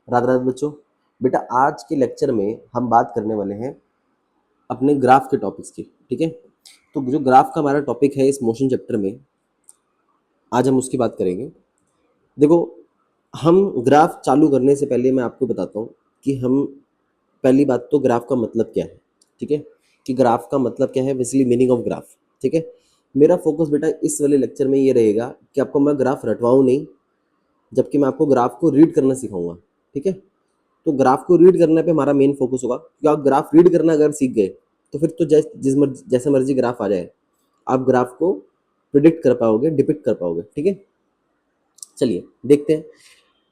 राधे राधे बच्चों। बेटा आज के लेक्चर में हम बात करने वाले हैं अपने ग्राफ के टॉपिक्स की, ठीक है। तो जो ग्राफ का हमारा टॉपिक है इस मोशन चैप्टर में, आज हम उसकी बात करेंगे। देखो, हम ग्राफ चालू करने से पहले मैं आपको बताता हूँ कि हम पहली बात तो ग्राफ का मतलब क्या है, ठीक है, कि ग्राफ का मतलब क्या है, बेसिकली मीनिंग ऑफ ग्राफ, ठीक है। मेरा फोकस बेटा इस वाले लेक्चर में ये रहेगा कि आपको मैं ग्राफ रटवाऊँ नहीं, जबकि मैं आपको ग्राफ को रीड करना सिखाऊंगा, ठीक है। तो ग्राफ को रीड करने पे हमारा मेन फोकस होगा, क्योंकि आप ग्राफ रीड करना अगर सीख गए तो फिर तो जैसे मर्जी ग्राफ आ जाए, आप ग्राफ को प्रिडिक्ट कर पाओगे, डिपिक्ट कर पाओगे, ठीक है। चलिए देखते हैं।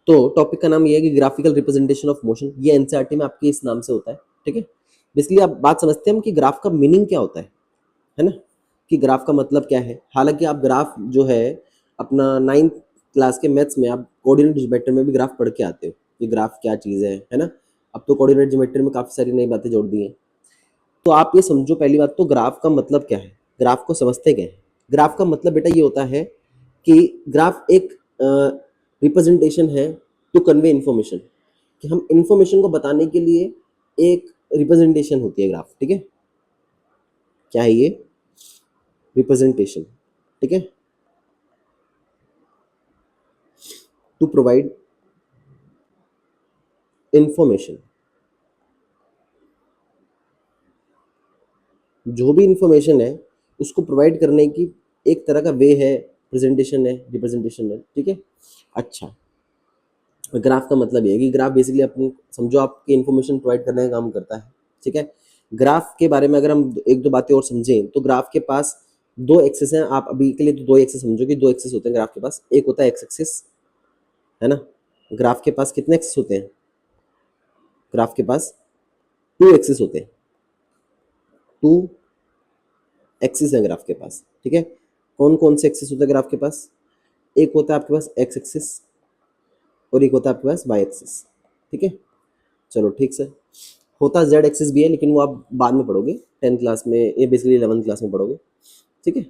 तो टॉपिक का नाम ये है कि ग्राफिकल रिप्रेजेंटेशन ऑफ मोशन। ये एनसीईआरटी में आपके इस नाम से होता है, ठीक है। बेसिकली आप बात समझते हैं हम कि ग्राफ का मीनिंग क्या होता है ना, कि ग्राफ का मतलब क्या है। हालांकि आप ग्राफ जो है अपना 9th क्लास के मैथ्स में आप कोऑर्डिनेट ज्योमेट्री में भी ग्राफ पढ़ के आते हो कि ग्राफ क्या चीज़ है ना। अब तो कोऑर्डिनेट ज्योमेट्री में काफ़ी सारी नई बातें जोड़ दी हैं। तो आप ये समझो, पहली बात तो ग्राफ का मतलब क्या है, ग्राफ को समझते क्या है। ग्राफ का मतलब बेटा ये होता है कि ग्राफ एक रिप्रेजेंटेशन है टू कन्वे इंफॉर्मेशन, कि हम इंफॉर्मेशन को बताने के लिए एक रिप्रेजेंटेशन होती है ग्राफ, ठीक है। क्या है ये? रिप्रेजेंटेशन, ठीक है, टू प्रोवाइड इंफॉर्मेशन। जो भी इंफॉर्मेशन है उसको प्रोवाइड करने की एक तरह का वे है, प्रेजेंटेशन है, रिप्रेजेंटेशन है, ठीक है। अच्छा, ग्राफ का मतलब ये है कि ग्राफ बेसिकली अपनी समझो आपकी इन्फॉर्मेशन प्रोवाइड करने का काम करता है, ठीक है। ग्राफ के बारे में अगर हम एक दो बातें और समझें तो ग्राफ के पास दो एक्सेस हैं। आप अभी के लिए तो दो एक्सेस समझो कि दो एक्सेस होते हैं ग्राफ के पास। एक होता है एक्स एक्सिस, है ना। ग्राफ के पास कितने एक्सेस होते हैं? ग्राफ के पास टू एक्सेस होते हैं, टू एक्सिस है ग्राफ के पास, ठीक है। कौन कौन से एक्सिस होते हैं ग्राफ के पास? एक होता है आपके पास एक्स एक्सिस और एक होता है आपके पास वाई एक्सिस, ठीक है। चलो ठीक से, होता जेड एक्सिस भी है लेकिन वो आप बाद में पढ़ोगे 10th क्लास में, ये बेसिकली 11th क्लास में पढ़ोगे, ठीक है।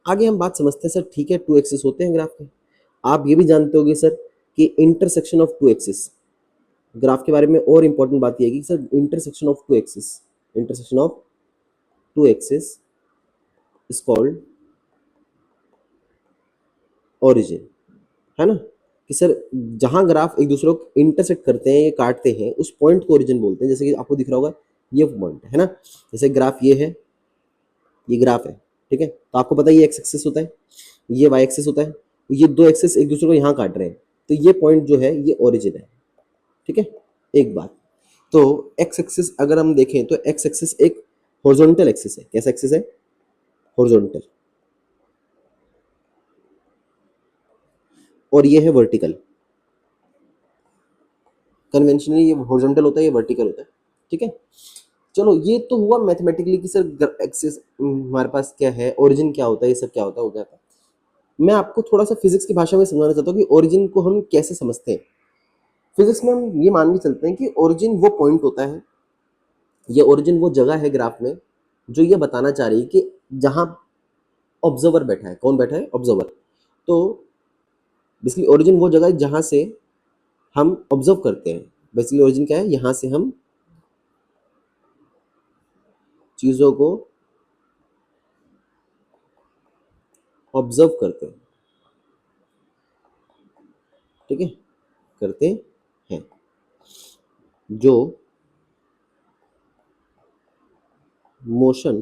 आगे हम बात समझते हैं सर, ठीक है, टू एक्सिस होते हैं ग्राफ के। आप ये भी जानते होगे सर कि intersection of two axis, graph के बारे में और इंपॉर्टेंट बात ये है कि sir intersection of two axis, intersection of two axis is called origin, है ना। कि सर जहां ग्राफ एक दूसरे को इंटरसेक्ट करते हैं, ये काटते हैं, उस पॉइंट को ओरिजिन बोलते हैं। जैसे कि आपको दिख रहा होगा ये पॉइंट है ना, जैसे ग्राफ ये है, ये ग्राफ है, ठीक है। तो आपको पता है ये एक्स एक्सिस होता है, ये वाई एक्सिस होता है, तो ये दो एक्सिस एक दूसरे को यहाँ काट रहे हैं, तो ये पॉइंट जो है ये ओरिजिन है, ठीक है। एक बात, तो एक्स एक्सिस अगर हम देखें तो एक्स एक्सिस एक हॉरिजॉन्टल एक्सिस है। कैसा एक्सिस है? हॉरिजॉन्टल। और ये है वर्टिकल। कन्वेंशनली ये हॉरिजॉन्टल होता है, ये वर्टिकल होता है, ठीक है। चलो ये तो हुआ मैथमेटिकली कि सर एक्सिस हमारे पास क्या है, ओरिजिन क्या होता है, ये सब क्या होता है, हो गया था। मैं आपको थोड़ा सा फिजिक्स की भाषा में समझाना चाहता हूँ कि ओरिजिन को हम कैसे समझते हैं। फिजिक्स में हम ये मान के चलते हैं कि ओरिजिन वो पॉइंट होता है, ये ओरिजिन वो जगह है ग्राफ में जो ये बताना चाह रही है कि जहां ऑब्जर्वर बैठा है। कौन बैठा है? ऑब्जर्वर। तो बेसिकली ओरिजिन वो जगह है जहां से हम ऑब्जर्व करते हैं। बेसिकली ओरिजिन क्या है? यहां से हम चीजों को ऑब्जर्व करते हैं, ठीक है, करते हैं, जो मोशन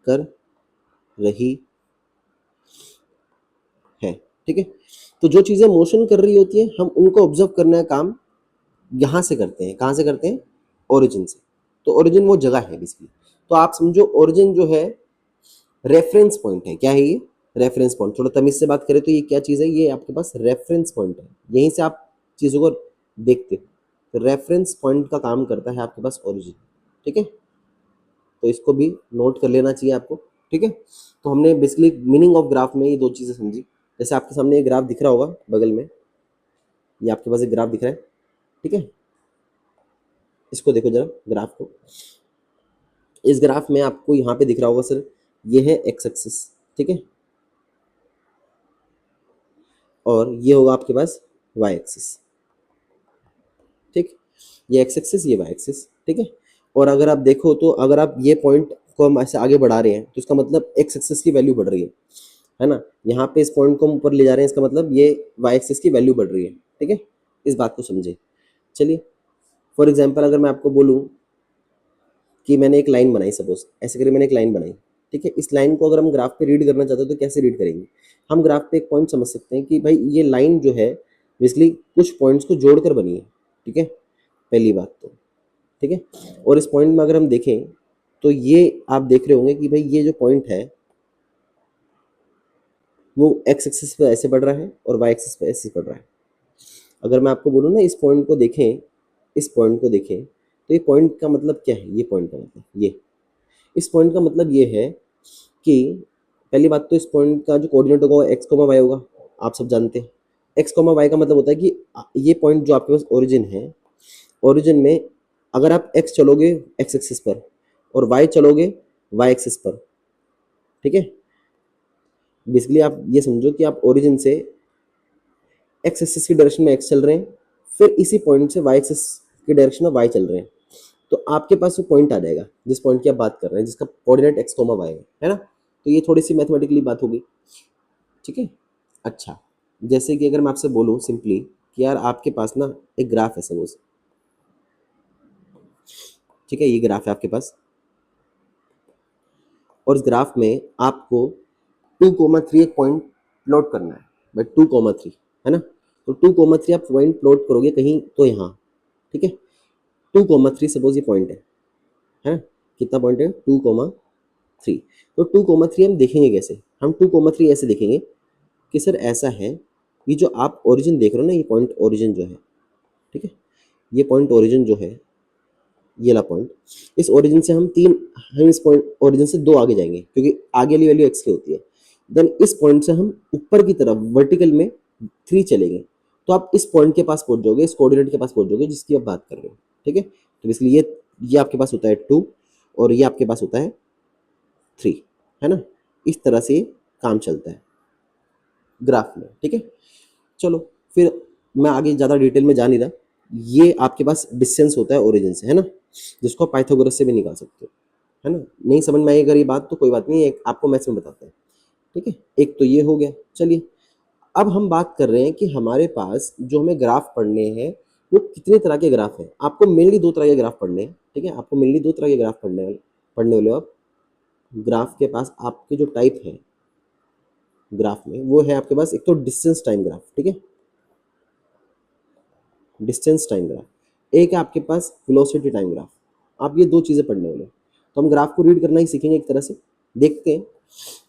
कर रही है, ठीक है। तो जो चीजें मोशन कर रही होती है हम उनको ऑब्जर्व करने का काम यहां से करते हैं। कहां से करते हैं? ओरिजिन से। तो ओरिजिन वो जगह है बेसिकली। तो आप समझो ओरिजिन जो है रेफरेंस पॉइंट है। क्या है ये? Reference point. थोड़ा तमीज से बात करें तो ये क्या चीज है? ये आपके पास रेफरेंस पॉइंट है, यहीं से आप चीजों को देखते हो। तो रेफरेंस पॉइंट का काम करता है आपके पास ओरिजिन, ठीक है। तो इसको भी नोट कर लेना चाहिए आपको, ठीक है। तो हमने बेसिकली मीनिंग ऑफ ग्राफ में ये दो चीजें समझी। जैसे आपके सामने ये ग्राफ दिख रहा होगा बगल में, ये आपके पास एक ग्राफ दिख रहा है, ठीक है। इसको देखो जरा ग्राफ को। इस ग्राफ में आपको यहाँ पे दिख रहा होगा सर, ये है एक्स एक्सिस, ठीक है, और ये होगा आपके पास वाई एक्सिस, ठीक, ये एक्स एक्सिस, ये वाई एक्सिस, ठीक है। और अगर आप देखो तो अगर आप ये पॉइंट को हम ऐसे आगे बढ़ा रहे हैं तो इसका मतलब एक्स एक्सिस की वैल्यू बढ़ रही है ना। यहाँ पे इस पॉइंट को हम ऊपर ले जा रहे हैं, इसका मतलब ये वाई एक्सिस की वैल्यू बढ़ रही है, ठीक है। इस बात को समझे। चलिए फॉर एग्जाम्पल अगर मैं आपको बोलूँ कि मैंने एक लाइन बनाई, सपोज ऐसे करके मैंने एक लाइन बनाई, ठीक है। इस लाइन को अगर हम ग्राफ पे रीड करना चाहते हैं तो कैसे रीड करेंगे? हम ग्राफ पे एक पॉइंट समझ सकते हैं कि भाई ये लाइन जो है बेसिकली कुछ पॉइंट्स को जोड़कर बनी है, ठीक है, पहली बात तो, ठीक है। और इस पॉइंट में अगर हम देखें तो ये आप देख रहे होंगे कि भाई ये जो पॉइंट है वो एक्स एक्सिस पे ऐसे बढ़ रहा है और वाई एक्सिस पे ऐसे बढ़ रहा है। अगर मैं आपको बोलूँ ना इस पॉइंट को देखें, इस पॉइंट को देखें तो ये पॉइंट का मतलब क्या है? ये पॉइंट का मतलब ये, इस पॉइंट का मतलब ये है कि पहली बात तो इस पॉइंट का जो कोऑर्डिनेट होगा वो एक्स कोमा वाई होगा, आप सब जानते हैं। एक्स कोमा वाई का मतलब होता है कि ये पॉइंट जो आपके पास ओरिजिन है, ओरिजिन में अगर आप एक्स चलोगे एक्स एक्सिस पर और वाई चलोगे वाई एक्सिस पर, ठीक है। बेसिकली आप ये समझो कि आप ओरिजिन से एक्स एक्सिस की डायरेक्शन में एक्स चल रहे हैं, फिर इसी पॉइंट से वाई एक्सिस की डायरेक्शन में वाई चल रहे हैं, तो आपके पास वो पॉइंट आ जाएगा जिस पॉइंट की आप बात कर रहे हैं, जिसका कोऑर्डिनेट एक्स कोमा वाई है ना। तो ये थोड़ी सी मैथमेटिकली बात होगी, ठीक है। अच्छा, जैसे कि अगर मैं आपसे बोलूँ सिंपली कि यार आपके पास ना एक ग्राफ है सपोज, ठीक है, ये ग्राफ है आपके पास और इस ग्राफ में आपको 2,3 एक पॉइंट प्लॉट करना है, भाई 2,3 है ना। तो 2,3 आप पॉइंट प्लॉट करोगे कहीं तो यहाँ, ठीक है। 2,3 सपोज ये पॉइंट है ना। कितना पॉइंट है? 2,3। तो 2,3 हम देखेंगे कैसे? हम 2,3 ऐसे देखेंगे कि सर ऐसा है, ये जो आप ओरिजिन देख रहे हो ना, ये पॉइंट ओरिजिन जो है, ठीक है, ये पॉइंट ओरिजिन जो है, ये वाला पॉइंट, इस ओरिजिन से हम इस पॉइंट ओरिजिन से 2 आगे जाएंगे क्योंकि आगे वाली वैल्यू एक्स की होती है। देन इस पॉइंट से हम ऊपर की तरफ वर्टिकल में 3 चलेंगे, तो आप इस पॉइंट के पास पहुंच जाओगे, इस कोऑर्डिनेट के पास पहुंच जाओगे जिसकी आप बात कर रहे हो, ठीक है। तो इसलिए ये आपके पास होता है 2 और ये आपके पास होता है 3, है ना। इस तरह से काम चलता है ग्राफ में, ठीक है। चलो फिर मैं आगे ज़्यादा डिटेल में जा नहीं रहा। ये आपके पास डिस्टेंस होता है ओरिजिन से, है ना, जिसको पाइथागोरस से भी निकाल सकते हो, है ना। नहीं समझ में आई अगर ये बात तो कोई बात नहीं, एक आपको मैथ्स में बताते हैं, ठीक है। एक तो ये हो गया। चलिए अब हम बात कर रहे हैं कि हमारे पास जो हमें ग्राफ पढ़ने हैं वो कितने तरह के ग्राफ हैं। आपको मेनली 2 तरह के ग्राफ पढ़ने हैं, ठीक है। आपको मेनली 2 तरह के ग्राफ पढ़ने वाले हो आप। ग्राफ के पास आपके जो टाइप है ग्राफ में वो है आपके पास, एक तो डिस्टेंस टाइम ग्राफ, ठीक है, डिस्टेंस टाइम ग्राफ। एक है आपके पास वेलोसिटी टाइम ग्राफ। आप ये 2 चीज़ें पढ़ने वाले हो। तो हम ग्राफ को रीड करना ही सीखेंगे एक तरह से, देखते हैं,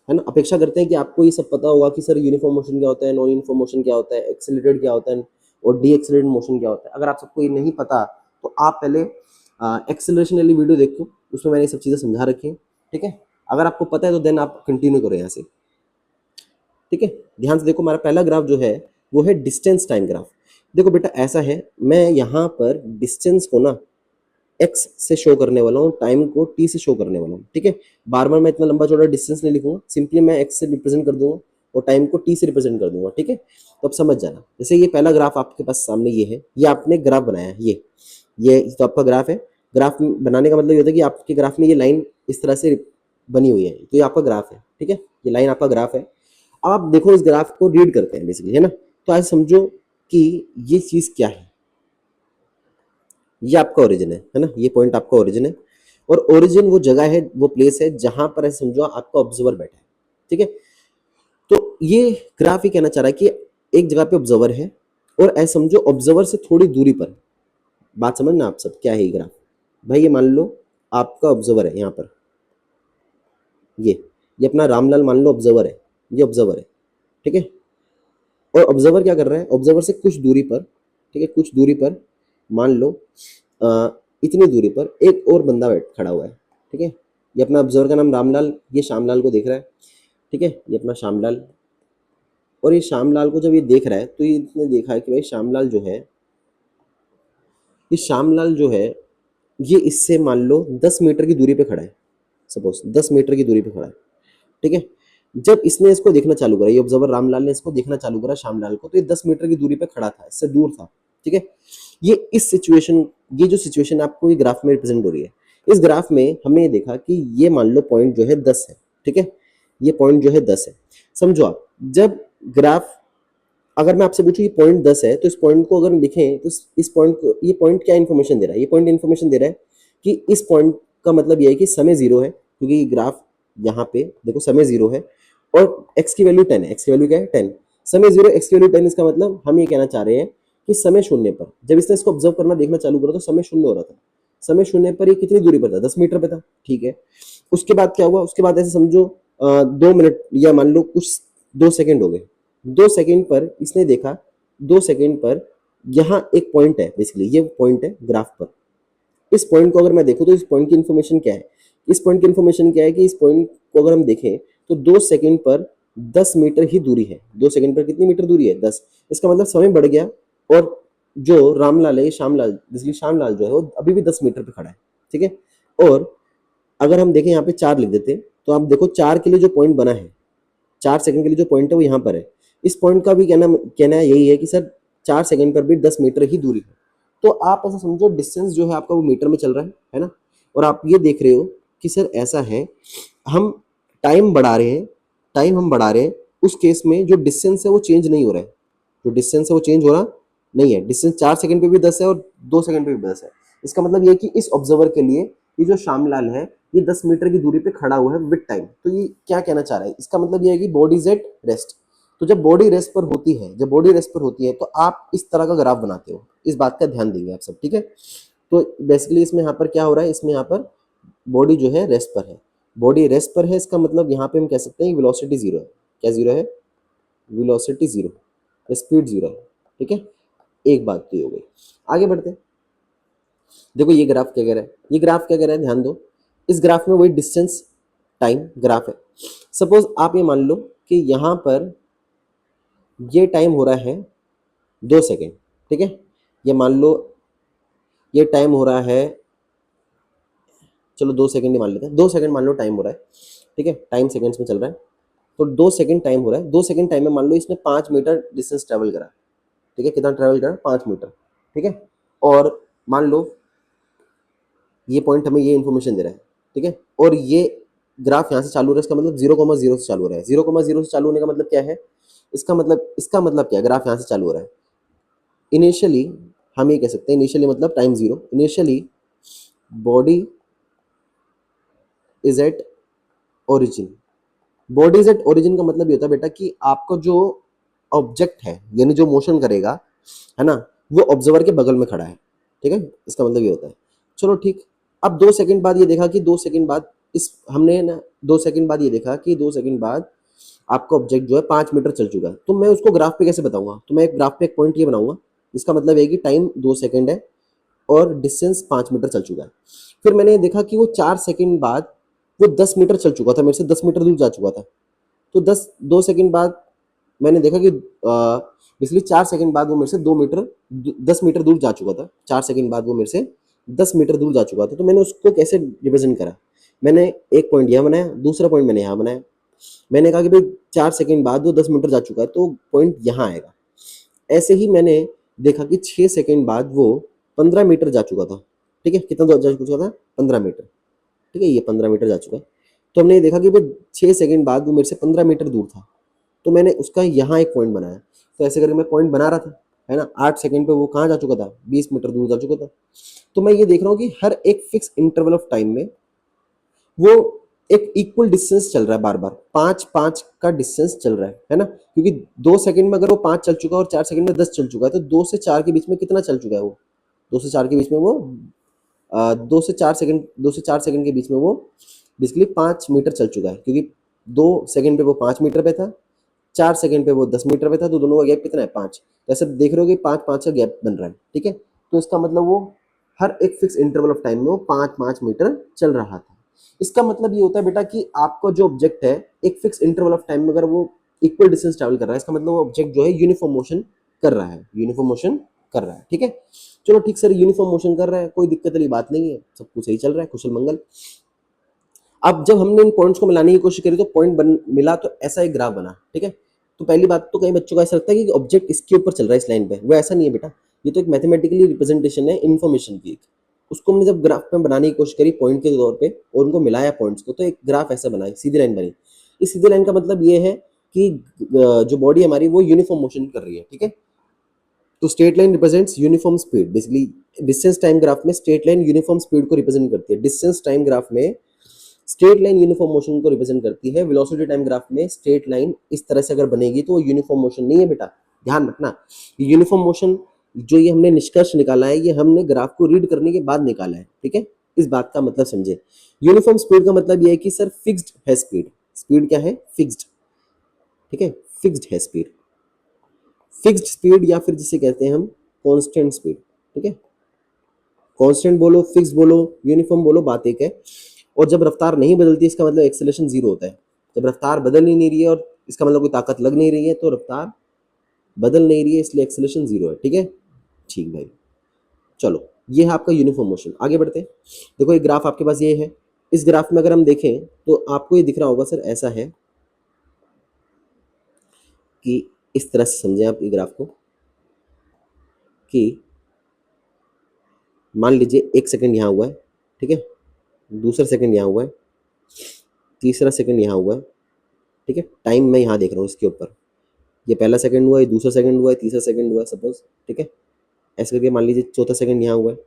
है ना। अपेक्षा करते हैं कि आपको ये सब पता होगा कि सर यूनिफॉर्म मोशन क्या होता है, नॉन यूनिफॉर्म मोशन क्या होता है, एक्सेलरेटेड क्या होता है और डी एक्सेलरेटेड मोशन क्या होता है। अगर आप सबको ये नहीं पता तो आप पहले एक्सेलरेशन वाली वीडियो देखो, उसमें मैंने ये सब चीज़ें समझा रखी हैं, ठीक है। अगर आपको पता है तो देन आप कंटिन्यू करो यहाँ से, ठीक है। ध्यान से देखो, हमारा पहला ग्राफ जो है वो है डिस्टेंस टाइम ग्राफ। देखो बेटा ऐसा है, मैं यहाँ पर डिस्टेंस को ना एक्स से शो करने वाला हूँ, टाइम को टी से शो करने वाला हूँ, ठीक है। बार बार मैं इतना लंबा चौड़ा डिस्टेंस नहीं लिखूंगा, सिंपली मैं एक्स से रिप्रेजेंट कर दूंगा और टाइम को टी से रिप्रेजेंट कर दूंगा, ठीक है। तो अब समझ जाना, जैसे ये पहला ग्राफ आपके पास सामने ये है, ये आपने ग्राफ बनाया है, ये तो आपका ग्राफ है। ग्राफ बनाने का मतलब ये होता है कि आपके ग्राफ में ये लाइन इस तरह से बनी हुई है, तो ये आपका ग्राफ है, ठीक है, ये लाइन आपका ग्राफ है। अब आप देखो इस ग्राफ को रीड करते हैं बेसिकली, है ना। तो आज समझो कि ये चीज क्या है, ये आपका ओरिजिन है ना, ये पॉइंट आपका ओरिजिन है। और ओरिजिन वो जगह है, वो प्लेस है जहां पर ऐसे समझो आपका ऑब्जर्वर बैठा है, ठीक है। तो ये ग्राफ ही कहना चाह रहा है कि एक जगह पे ऑब्जर्वर है और ऐसे समझो ऑब्जर्वर से थोड़ी दूरी पर, बात समझना आप सब, क्या है ये ग्राफ? भाई ये मान लो आपका ऑब्जर्वर है यहाँ पर, ये अपना रामलाल मान लो ऑब्जर्वर है, ये ऑब्जर्वर है, ठीक है। और ऑब्जर्वर क्या कर रहा है? ऑब्जर्वर से कुछ दूरी पर, ठीक है, कुछ दूरी पर मान लो इतनी दूरी पर एक और बंदा बैठ खड़ा हुआ है, ठीक है। ये अपना ऑब्जर्वर का नाम रामलाल, ये श्यामलाल को देख रहा है, ठीक है, ये अपना श्यामलाल। और ये श्यामलाल को जब ये देख रहा है तो ये इसने देखा है कि भाई श्यामलाल जो है, ये श्यामलाल जो है ये इससे मान लो 10 मीटर की दूरी पे खड़ा है, सपोज 10 मीटर की दूरी पे खड़ा है, ठीक है। जब इसने इसको देखना चालू करा, ये ऑब्जर्वर रामलाल ने इसको देखना चालू करा श्यामलाल को, तो ये 10 मीटर की दूरी पे खड़ा था, इससे दूर था, ठीक है। ये इस सिचुएशन, ये जो सिचुएशन आपको ये ग्राफ में रिप्रेजेंट हो रही है, इस ग्राफ में हमने ये देखा कि ये मान लो पॉइंट जो है 10 है, ठीक है, ये पॉइंट जो है 10 है। समझो आप, जब ग्राफ, अगर मैं आपसे पूछूं ये पॉइंट 10 है, तो इस पॉइंट को अगर लिखें तो इस पॉइंट को, ये पॉइंट क्या इन्फॉर्मेशन दे रहा है, ये पॉइंट इन्फॉर्मेशन दे रहा है कि इस पॉइंट का मतलब ये है कि समय 0 है, क्योंकि ये ग्राफ यहाँ पे देखो समय 0 है और x की वैल्यू 10 है। x की वैल्यू क्या है? 10। समय 0, x की वैल्यू 10, इसका मतलब हम ये कहना चाह रहे हैं कि समय शून्य पर, जब इसने इसको ऑब्जर्व करना देखना चालू करा तो समय शून्य हो रहा था। समय शून्य पर ये कितनी दूरी पर था? 10 मीटर पे था, ठीक है। उसके बाद क्या हुआ? उसके बाद ऐसे समझो 2 मिनट या मान लो कुछ 2 सेकंड हो गए। 2 सेकंड पर इसने देखा, 2 सेकंड पर यहाँ एक पॉइंट है, बेसिकली ये पॉइंट है ग्राफ पर। इस पॉइंट को अगर मैं देखूं तो इस पॉइंट की इन्फॉर्मेशन क्या है? इस पॉइंट की इन्फॉर्मेशन क्या है कि इस पॉइंट को अगर हम देखें तो 2 सेकंड पर 10 मीटर ही दूरी है। 2 सेकंड पर कितनी मीटर दूरी है? 10। इसका मतलब समय बढ़ गया और जो रामलाल है, श्यामलाल, इसलिए श्यामलाल जो है वो अभी भी 10 मीटर पे खड़ा है, ठीक है। और अगर हम देखें यहाँ पे 4 लिख देते, तो आप देखो 4 के लिए जो पॉइंट बना है, 4 सेकंड के लिए जो पॉइंट है वो यहाँ पर है। इस पॉइंट का भी कहना यही है कि सर 4 सेकंड पर भी 10 मीटर ही दूरी है। तो आप ऐसा समझो डिस्टेंस जो है आपका वो मीटर में चल रहा है ना। और आप ये देख रहे हो कि सर ऐसा है, हम टाइम बढ़ा रहे हैं, टाइम हम बढ़ा रहे हैं, उस केस में जो डिस्टेंस है वो चेंज नहीं हो रहा है, जो डिस्टेंस है वो चेंज हो रहा नहीं है। डिस्टेंस 4 सेकंड पे भी 10 है और 2 सेकंड पे भी 10 है। इसका मतलब ये है कि इस ऑब्जर्वर के लिए ये जो श्यामलाल है ये 10 मीटर की दूरी पे खड़ा हुआ है विद टाइम। तो ये क्या कहना चाह रहा है? इसका मतलब ये है कि बॉडी इज एट रेस्ट। तो जब बॉडी रेस्ट पर होती है, जब बॉडी रेस्ट पर होती है तो आप इस तरह का ग्राफ बनाते हो। इस बात का ध्यान देंगे आप सब, ठीक है। तो बेसिकली इसमें यहाँ पर क्या हो रहा है, इसमें यहाँ पर बॉडी जो है रेस्ट पर है, बॉडी रेस्ट पर है, इसका मतलब यहाँ पे हम कह सकते हैं वेलोसिटी 0 है। क्या 0 है? वेलोसिटी 0, स्पीड 0 है, ठीक है। एक बात तो ये हो गई। आगे बढ़ते हैं। देखो ये ग्राफ क्या कह रहा है, ये ग्राफ क्या कह रहा है, ध्यान दो। इस ग्राफ में वही डिस्टेंस टाइम ग्राफ है। सपोज आप ये मान लो कि यहाँ पर ये टाइम हो रहा है 2 सेकेंड, ठीक है। ये मान लो ये टाइम हो रहा है, चलो 2 सेकेंड ही मान लेते हैं, 2 सेकेंड मान लो टाइम हो रहा है, ठीक है। टाइम सेकेंड्स में चल रहा है, तो 2 सेकेंड टाइम हो रहा है। 2 सेकेंड टाइम में मान लो इसने 5 मीटर डिस्टेंस ट्रेवल करा, ठीक है। कितना ट्रेवल करा? 5 मीटर, ठीक है। और मान लो ये पॉइंट हमें ये इन्फॉर्मेशन दे रहा है, ठीक है। और ये ग्राफ यहाँ से चालू हो रहा है, इसका मतलब 0,0 से चालू हो रहा है। 0,0 से चालू होने का मतलब क्या है? इसका मतलब क्या है? ग्राफ यहाँ से चालू हो रहा है। इनिशियली हम ये कह सकते हैं, इनिशियली मतलब time 0, initially body is at origin. Body is at origin का मतलब ये होता है बेटा कि आपका जो ऑब्जेक्ट है, यानी जो मोशन करेगा, है ना, वो ऑब्जर्वर के बगल में खड़ा है, ठीक है। इसका मतलब ये होता है। चलो ठीक। अब 2 सेकंड बाद ये देखा कि 2 सेकंड बाद इस हमने ना 2 सेकंड बाद ये देखा कि 2 सेकंड बाद आपका ऑब्जेक्ट जो है 5 मीटर चल चुका है। तो मैं उसको ग्राफ पे कैसे बताऊंगा? तो मैं एक ग्राफ पे एक पॉइंट ये बनाऊंगा, इसका मतलब है कि टाइम 2 सेकंड है और डिस्टेंस 5 मीटर चल चुका है। फिर मैंने देखा कि वो 4 सेकंड बाद वो 10 मीटर चल चुका था, मेरे से 10 मीटर दूर जा चुका था। तो 2 सेकंड बाद मैंने देखा कि पिछले 4 सेकंड बाद वो मेरे से 10 मीटर दूर जा चुका था। 4 सेकंड बाद वो मेरे से 10 मीटर दूर जा चुका था। तो मैंने उसको कैसे रिप्रेजेंट करा? मैंने एक पॉइंट यहाँ बनाया, दूसरा पॉइंट मैंने यहाँ बनाया। मैंने कहा कि भाई 4 सेकंड बाद वो 10 मीटर जा चुका है तो पॉइंट यहाँ आएगा। ऐसे ही मैंने देखा कि 6 सेकंड बाद वो 15 मीटर जा चुका था, ठीक है। कितना जा चुका था? 15 मीटर, ठीक है। ये 15 मीटर जा चुका है। तो हमने ये देखा कि वो 6 सेकंड बाद वो मेरे से 15 मीटर दूर था, तो मैंने उसका यहाँ एक पॉइंट बनाया। तो ऐसे करके मैं पॉइंट बना रहा था, है ना। 8 सेकंड पे वो कहाँ जा चुका था? 20 मीटर दूर जा चुका था। तो मैं ये देख रहा हूँ कि हर एक फिक्स इंटरवल ऑफ टाइम में वो एक इक्वल डिस्टेंस चल रहा है, बार बार 5-5 का डिस्टेंस चल रहा है ना। क्योंकि 2 सेकंड में अगर वो 5 चल चुका है और 4 सेकंड में 10 चल चुका है, तो 2 से 4 के बीच में कितना चल चुका है वो? 2 से 4 के बीच में वो 2 से 4 सेकंड के बीच में वो बेसिकली 5 मीटर चल चुका है। क्योंकि 2 सेकंड पे वो 5 मीटर पे था, 4 सेकंड पे वो 10 मीटर पे था, तो दोनों का गैप कितना है? 5। तो ऐसे देख रहे हो कि 5-5 का गैप बन रहा है, ठीक है। तो इसका मतलब वो हर एक फिक्स इंटरवल ऑफ टाइम में वो 5-5 मीटर चल रहा था। इसका मतलब ये होता है बेटा कि आपका जो ऑब्जेक्ट है एक फिक्स इंटरवल ऑफ टाइम में अगर वो इक्वल डिस्टेंस ट्रैवल कर रहा है, इसका मतलब वो ऑब्जेक्ट जो है यूनिफॉर्म मोशन कर रहा है, यूनिफॉर्म मोशन कर रहा है, ठीक है। चलो ठीक सर, यूनिफॉर्म मोशन कर रहा है, कोई दिक्कत वाली बात नहीं है, सब कुछ सही चल रहा है, कुशल मंगल। अब जब हमने इन पॉइंट्स को मिलाने की कोशिश करी तो पॉइंट मिला, तो ऐसा एक ग्राफ बना, ठीक है। तो पहली बात तो कई बच्चों को ऐसा लगता है कि ऑब्जेक्ट इसके ऊपर चल रहा है इस लाइन पे, वो ऐसा नहीं है बेटा। ये तो एक मैथमेटिकली रिप्रेजेंटेशन है इन्फॉर्मेशन की। उसको हमने जब ग्राफ में बनाने की कोशिश करी पॉइंट के तौर पे और उनको मिलाया पॉइंट्स को, तो एक ग्राफ ऐसा बना, सीधी लाइन बनी। इस सीधी लाइन का मतलब ये है कि जो बॉडी हमारी वो यूनिफॉर्म मोशन कर रही है, ठीक है। तो straight line represents uniform speed. Basically distance time graph में स्ट्रेट लाइन यूनिफॉर्म स्पीड को रिप्रेजेंट करती है। डिस्टेंस टाइम ग्राफ में स्ट्रेट लाइन यूनिफॉर्म मोशन को रिप्रेजेंट करती है। वेलोसिटी टाइम ग्राफ में स्ट्रेट लाइन इस तरह से अगर बनेगी तो वो यूनिफॉर्म मोशन नहीं है बेटा, ध्यान रखना। यूनिफॉर्म मोशन जो ये हमने निष्कर्ष निकाला है, ये हमने ग्राफ को रीड करने के बाद निकाला है, ठीक है। इस बात का मतलब समझे। यूनिफॉर्म स्पीड का मतलब ये है कि सर फिक्स्ड है स्पीड। स्पीड क्या है? फिक्स्ड, ठीक है, फिक्स्ड है स्पीड। फिक्स्ड स्पीड या फिर जिसे कहते हैं हम कांस्टेंट स्पीड, ठीक है। कांस्टेंट बोलो, फिक्स्ड बोलो, यूनिफॉर्म बोलो, बात एक है। और जब रफ्तार नहीं बदलती इसका मतलब एक्सेलरेशन जीरो होता है। जब रफ्तार बदल ही नहीं रही है और इसका मतलब कोई ताकत लग नहीं रही है, तो रफ्तार बदल नहीं रही है, इसलिए एक्सेलरेशन जीरो है, ठीक है। ठीक भाई, चलो ये है आपका यूनिफॉर्म मोशन। आगे बढ़ते हैं। देखो ये ग्राफ आपके पास ये है। इस ग्राफ में अगर हम देखें तो आपको ये दिख रहा होगा सर, ऐसा है कि इस तरह से समझें आप ये ग्राफ को कि मान लीजिए 1 सेकंड यहाँ हुआ है, ठीक है, दूसरा सेकंड यहाँ हुआ है, तीसरा सेकंड यहाँ हुआ है, ठीक है। टाइम मैं यहाँ देख रहा हूँ इसके ऊपर, ये पहला सेकंड हुआ है, दूसरा सेकंड हुआ है, तीसरा सेकंड हुआ है सपोज, ठीक है। ऐसे करके मान लीजिए चौथा सेकंड यहाँ हुआ है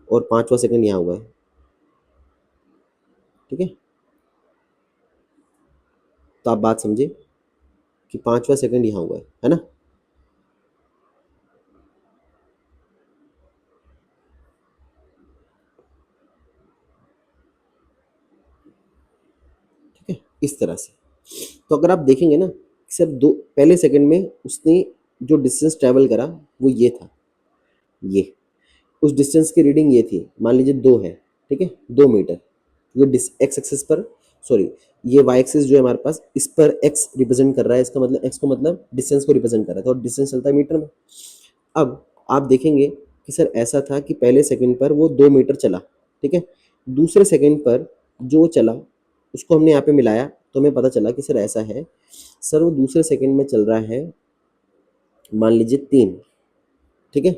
और पांचवा सेकंड यहाँ हुआ है, ठीक है। तो आप बात समझे कि पांचवा सेकंड यहाँ हुआ है ना। ठीक है, इस तरह से। तो अगर आप देखेंगे ना सर, दो पहले सेकंड में उसने जो डिस्टेंस ट्रेवल करा वो ये था, ये उस डिस्टेंस की रीडिंग ये थी, मान लीजिए 2 है, ठीक है, 2 मीटर। ये एक्स एक्सिस पर, सॉरी, ये वाई एक्सिस जो है हमारे पास, इस पर एक्स रिप्रेजेंट कर रहा है, इसका मतलब एक्स को मतलब डिस्टेंस को रिप्रेजेंट कर रहा था और डिस्टेंस चलता है मीटर में। अब आप देखेंगे कि सर ऐसा था कि पहले सेकंड पर वो 2 मीटर चला, ठीक है। दूसरे सेकंड पर जो चला उसको हमने यहाँ पे मिलाया तो हमें पता चला कि सर ऐसा है, सर वो दूसरे सेकंड में चल रहा है मान लीजिए 3, ठीक है।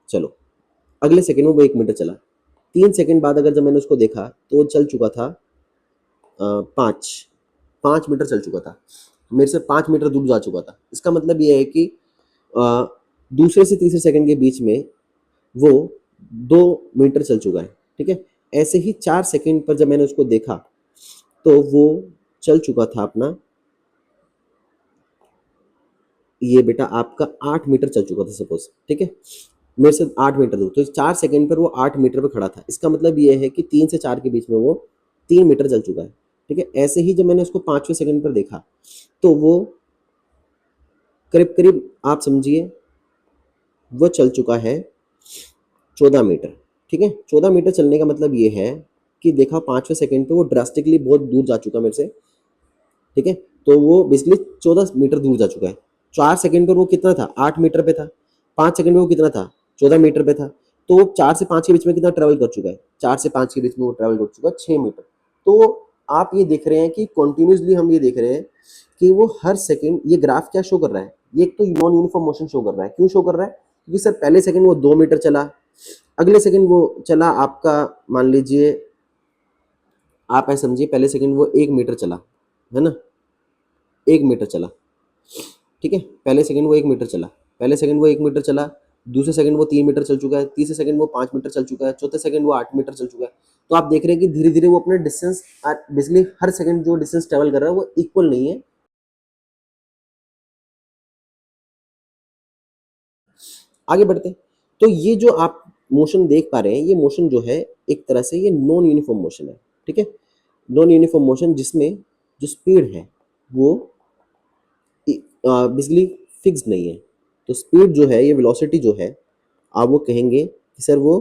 चलो अगले सेकंड में वो 1 मीटर चला। 3 सेकंड बाद अगर जब मैंने उसको देखा तो वो चल चुका था 5 मीटर चल चुका था, मेरे से 5 मीटर दूर जा चुका था। इसका मतलब ये है कि अ, दूसरे से तीसरे सेकंड के बीच में वो 2 मीटर चल चुका है, ठीक है। ऐसे ही 4 सेकंड पर जब मैंने उसको देखा तो वो चल चुका था अपना, ये बेटा आपका 8 मीटर चल चुका था सपोज, ठीक है, मेरे से 8 मीटर दूर। तो 4 सेकंड पर वो 8 मीटर पर खड़ा था। इसका मतलब ये है कि 3 से 4 के बीच में वो 3 मीटर चल चुका है, ठीक है। ऐसे ही जब मैंने उसको 5वें सेकंड पर देखा तो वो करीब करीब आप समझिए वो चल चुका है 14 मीटर, ठीक है। 14 मीटर चलने का मतलब ये है कि देखा 5वें सेकंड पे वो ड्रास्टिकली बहुत दूर जा चुका मेरे से, ठीक है। तो वो बेसिकली 14 मीटर दूर जा चुका है। 4 सेकंड पर वो कितना था? 8 मीटर पे था। 5 सेकंड में वो कितना था? 14 मीटर पे था। तो वो 4 से 5 के बीच में कितना ट्रेवल कर चुका है? 4 से 5 के बीच में वो ट्रेवल कर चुका है 6 मीटर। तो आप ये देख रहे हैं कि कॉन्टिन्यूसली हम ये देख रहे हैं कि वो हर सेकंड, ये ग्राफ क्या शो कर रहा है, ये एक तो नॉन यूनिफॉर्म मोशन शो कर रहा है। क्यों शो कर रहा है? क्योंकि सर पहले सेकंड वो 2 मीटर चला, अगले सेकंड वो चला आपका, मान लीजिए आप ऐसे समझिए पहले सेकंड वो 1 मीटर चला, है ना, 1 मीटर चला, ठीक है। पहले सेकंड वो 1 मीटर चला, पहले सेकंड वो 1 मीटर चला, दूसरे सेकंड वो 3 मीटर चल चुका है, तीसरे सेकंड वो 5 मीटर चल चुका है, चौथे सेकंड वो 8 मीटर चल चुका है। तो आप देख रहे हैं कि धीरे धीरे वो अपने डिस्टेंस, बेसिकली हर सेकंड जो डिस्टेंस ट्रेवल कर रहा है वो इक्वल नहीं है। आगे बढ़ते हैं। तो ये जो आप मोशन देख पा रहे हैं, ये मोशन जो है एक तरह से ये नॉन यूनिफॉर्म मोशन है, ठीक है। नॉन यूनिफॉर्म मोशन जिसमें जो स्पीड है वो बेसिकली फिक्स नहीं है। तो स्पीड जो है, ये वेलोसिटी जो है, आप वो कहेंगे कि सर वो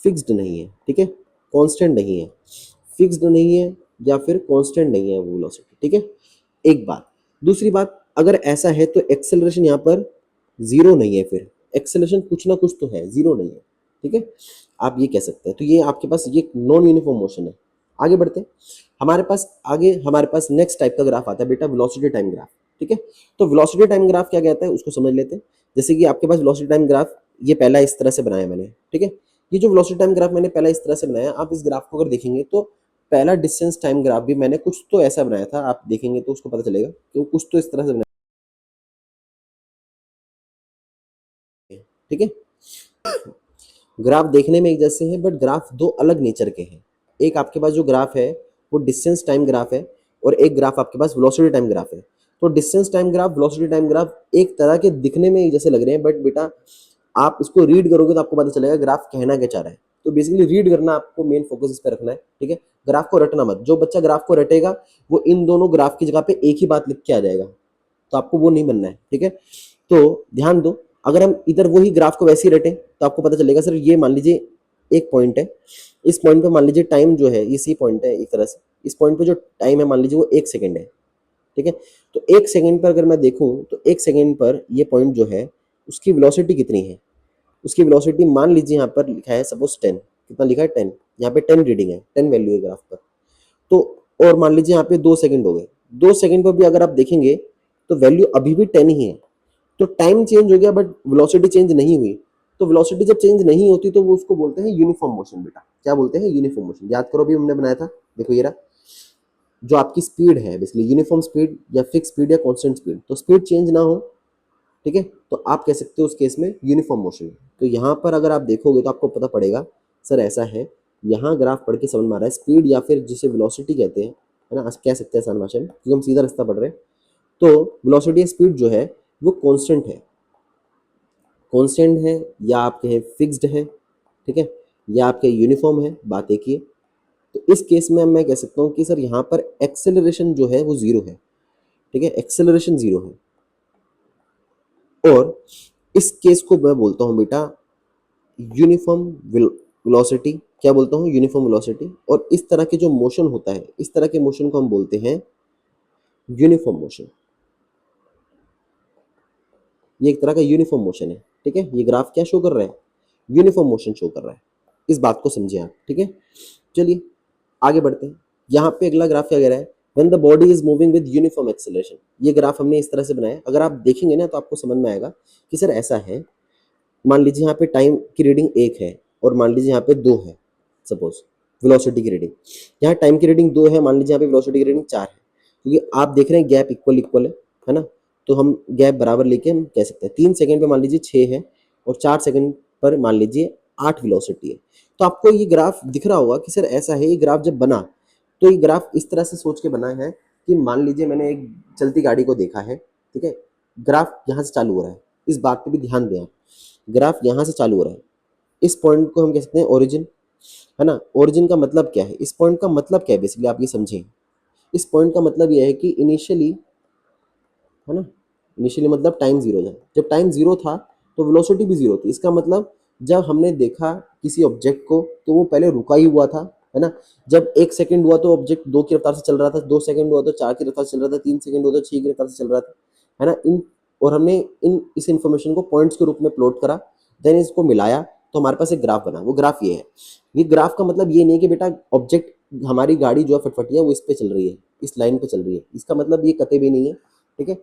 फिक्स्ड नहीं है, ठीक है, कांस्टेंट नहीं है, फिक्स्ड नहीं है या फिर कांस्टेंट नहीं है वो वेलोसिटी, ठीक है। एक बात। दूसरी बात, अगर ऐसा है तो एक्सेलरेशन यहाँ पर जीरो नहीं है, फिर एक्सेलरेशन कुछ ना कुछ तो है, जीरो नहीं है, ठीक है। आप ये कह सकते हैं। तो ये आपके पास ये नॉन यूनिफॉर्म मोशन है। आगे बढ़ते हैं। हमारे पास नेक्स्ट टाइप का ग्राफ आता है बेटा, वेलोसिटी टाइम ग्राफ। ठीक है, तो वेलोसिटी टाइम ग्राफ क्या कहता है उसको समझ लेते हैं। जैसे कि आपके पास वेलोसिटी टाइम ग्राफ ये पहला इस तरह से बनाया मैंने। ठीक है, ये जो वेलोसिटी टाइम ग्राफ मैंने पहला इस तरह से बनाया, आप इस ग्राफ को अगर देखेंगे तो पहला डिस्टेंस टाइम ग्राफ भी मैंने कुछ तो ऐसा बनाया था, आप देखेंगे तो उसको पता चलेगा कि वो कुछ तो इस तरह से बनाया है। ठीक है, ग्राफ देखने में एक जैसे हैं बट ग्राफ दो अलग नेचर के हैं। एक आपके पास जो ग्राफ है वो डिस्टेंस टाइम ग्राफ है, और एक ग्राफ आपके पास वेलोसिटी टाइम ग्राफ है। तो distance time graph, velocity time graph एक तरह के दिखने में एक जैसे लग रहे हैं, बट बेटा आप इसको रीड करोगे तो आपको पता चलेगा ग्राफ कहना क्या चाह रहा है। तो बेसिकली रीड करना, आपको मेन फोकस इस पर रखना है। ठीक है, ग्राफ को रटना मत। जो बच्चा ग्राफ को रटेगा वो इन दोनों ग्राफ की जगह पे एक ही बात लिख के आ जाएगा, तो आपको वो नहीं बनना है। ठीक है, तो ध्यान दो, अगर हम इधर वही ग्राफ को वैसे ही रटें तो आपको पता चलेगा सर ये मान लीजिए एक पॉइंट है, इस पॉइंट पे मान लीजिए टाइम जो है इसी पॉइंट है एक तरह से, इस पॉइंट पे जो टाइम है मान लीजिए वो 1 सेकेंड है। ठीक है, तो 1 सेकेंड पर अगर मैं देखूं तो 1 सेकेंड पर ये पॉइंट जो है उसकी वेलोसिटी कितनी है, उसकी वेलोसिटी मान लीजिए यहाँ पर लिखा है सपोज 10, कितना लिखा है 10, यहाँ पे 10 रीडिंग है, 10 वैल्यू है ग्राफ पर। तो और मान लीजिए यहाँ पे 2 सेकेंड हो गए, 2 सेकेंड पर भी अगर आप देखेंगे तो वैल्यू अभी भी 10 ही है। तो टाइम चेंज हो गया बट वेलोसिटी चेंज नहीं हुई। तो वेलोसिटी जब चेंज नहीं होती तो वो उसको बोलते हैं यूनिफॉर्म मोशन। बेटा क्या बोलते हैं? Uniform motion. याद करो अभी हमने बनाया था, देखो ये रहा, जो आपकी स्पीड है बेसिकली यूनिफॉर्म स्पीड या फिक्स स्पीड या कांस्टेंट स्पीड, तो स्पीड चेंज ना हो। ठीक है, तो आप कह सकते हो उस केस में यूनिफॉर्म मोशन। तो यहाँ पर अगर आप देखोगे तो आपको पता पड़ेगा सर ऐसा है, यहाँ ग्राफ पढ़ के समझ में आ रहा है स्पीड या फिर जिसे वेलोसिटी कहते हैं, है ना, कह सकते हैं आसान भाषा में क्योंकि हम सीधा रास्ता पढ़ रहे हैं। तो वेलोसिटी या स्पीड जो है वो कांस्टेंट है, कांस्टेंट है या आप कहें फिक्स्ड है। ठीक है, या आपके यूनिफॉर्म है, बात एक ही है। तो इस केस में मैं कह सकता हूँ कि सर यहाँ पर एक्सेलरेशन जो है वो जीरो है। ठीक है, एक्सेलरेशन जीरो है। और इस केस को मैं बोलता हूँ बेटा यूनिफॉर्म वेलोसिटी। क्या बोलता हूँ? Uniform velocity. और इस तरह के जो मोशन होता है, इस तरह के मोशन को हम बोलते हैं यूनिफॉर्म मोशन। ये एक तरह का यूनिफॉर्म मोशन है। ठीक है, ये ग्राफ क्या शो कर रहा है? यूनिफॉर्म मोशन शो कर रहा है। इस बात को समझे आप। ठीक है, चलिए आगे बढ़ते हैं। यहाँ पे अगला ग्राफ क्या कह रहा है? When the body is moving with uniform acceleration। ये ग्राफ हमने इस तरह से बनाया, अगर आप देखेंगे ना तो आपको समझ में आएगा कि सर ऐसा है, मान लीजिए यहाँ पे टाइम की रीडिंग 1 है और मान लीजिए यहाँ पे 2 है, सपोज वेलोसिटी की रीडिंग। यहाँ टाइम की रीडिंग 2 है, मान लीजिए यहाँ पे वेलोसिटी की रीडिंग 4 है। क्योंकि आप देख रहे हैं गैप इक्वल इक्वल है ना, तो हम गैप बराबर लेके हम कह सकते हैं 3 सेकंड पे मान लीजिए 6 है और 4 सेकंड पर मान लीजिए 8 वेलोसिटी है। तो आपको ये ग्राफ दिख रहा होगा कि सर ऐसा है। ये ग्राफ जब बना तो ये ग्राफ इस तरह से सोच के बना है कि मान लीजिए मैंने एक चलती गाड़ी को देखा है। ठीक है, ग्राफ यहाँ से चालू हो रहा है, इस बात पे भी ध्यान दें आप। ग्राफ यहाँ से चालू हो रहा है, इस पॉइंट को हम कह सकते हैं ओरिजिन, है ना। ओरिजिन का मतलब क्या है? इस पॉइंट का मतलब क्या है बेसिकली आप ये समझें। इस पॉइंट का मतलब यह है कि इनिशियली, है ना, इनिशियली मतलब टाइम जीरो था। जब टाइम जीरो था तो वेलोसिटी भी जीरो थी। इसका मतलब जब हमने देखा किसी ऑब्जेक्ट को तो वो पहले रुका ही हुआ था, है ना। जब 1 सेकंड हुआ तो ऑब्जेक्ट 2 की रफ्तार से चल रहा था, 2 सेकंड हुआ तो 4 की रफ्तार से चल रहा था, 3 सेकंड हुआ तो 6 की रफ्तार से चल रहा था, है ना। और हमने इस इंफॉर्मेशन को पॉइंट्स के रूप में प्लॉट करा, देन इसको मिलाया तो हमारे पास एक ग्राफ बना। वो ग्राफ ये है। ये ग्राफ का मतलब ये नहीं है कि बेटा ऑब्जेक्ट, हमारी गाड़ी जो है फटफटी है वो इस पे चल रही है, इस लाइन पे चल रही है, इसका मतलब ये कतई भी नहीं है। ठीक है,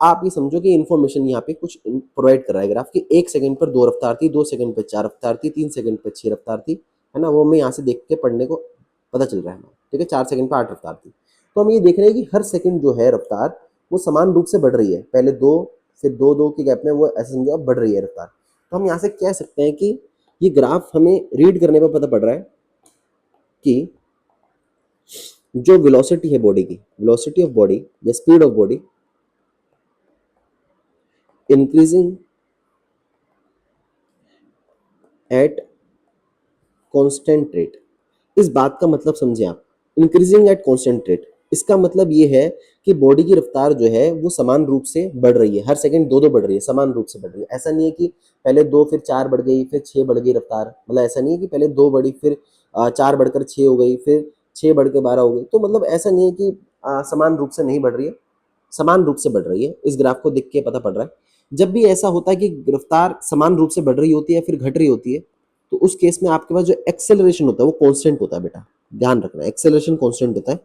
आप ये समझो कि इन्फॉर्मेशन यहाँ पे कुछ प्रोवाइड कर रहा है ग्राफ कि 1 सेकंड पर 2 रफ्तार थी, 2 सेकंड पर 4 रफ्तार थी, 3 सेकंड पर 6 रफ्तार थी, है ना। वो हमें यहाँ से देख के पढ़ने को पता चल रहा है हमें। ठीक है, 4 सेकंड पर 8 रफ्तार थी। तो हम ये देख रहे हैं कि हर सेकंड जो है रफ्तार वो समान रूप से बढ़ रही है। पहले 2, फिर 2 के गैप में वो ऐसे समझो अब बढ़ रही है रफ्तार। तो हम यहाँ से कह सकते हैं कि ये ग्राफ हमें रीड करने पर पता पड़ रहा है कि जो वेलोसिटी है बॉडी की, वेलोसिटी ऑफ बॉडी या speed of body increasing at constant rate. इस बात का मतलब समझे आप, इंक्रीजिंग एट कांस्टेंट रेट। इसका मतलब ये है कि बॉडी की रफ्तार जो है वो समान रूप से बढ़ रही है, हर सेकंड 2-2 बढ़ रही है, समान रूप से बढ़ रही है। ऐसा नहीं है कि पहले 2 फिर 4 बढ़ गई फिर 6 बढ़ गई रफ्तार, मतलब ऐसा नहीं है कि पहले 2 बढ़ी फिर 4 बढ़कर 6 हो गई फिर 6 बढ़ के 12 हो गई। तो मतलब ऐसा नहीं है कि समान रूप से नहीं बढ़ रही है, समान रूप से बढ़ रही है। इस ग्राफ को देख के पता पड़ रहा है। जब भी ऐसा होता है कि रफ्तार समान रूप से बढ़ रही होती है फिर घट रही होती है, तो उस केस में आपके पास जो एक्सेलरेशन होता है वो कांस्टेंट होता है बेटा। ध्यान रखना, एक्सेलरेशन कांस्टेंट होता है,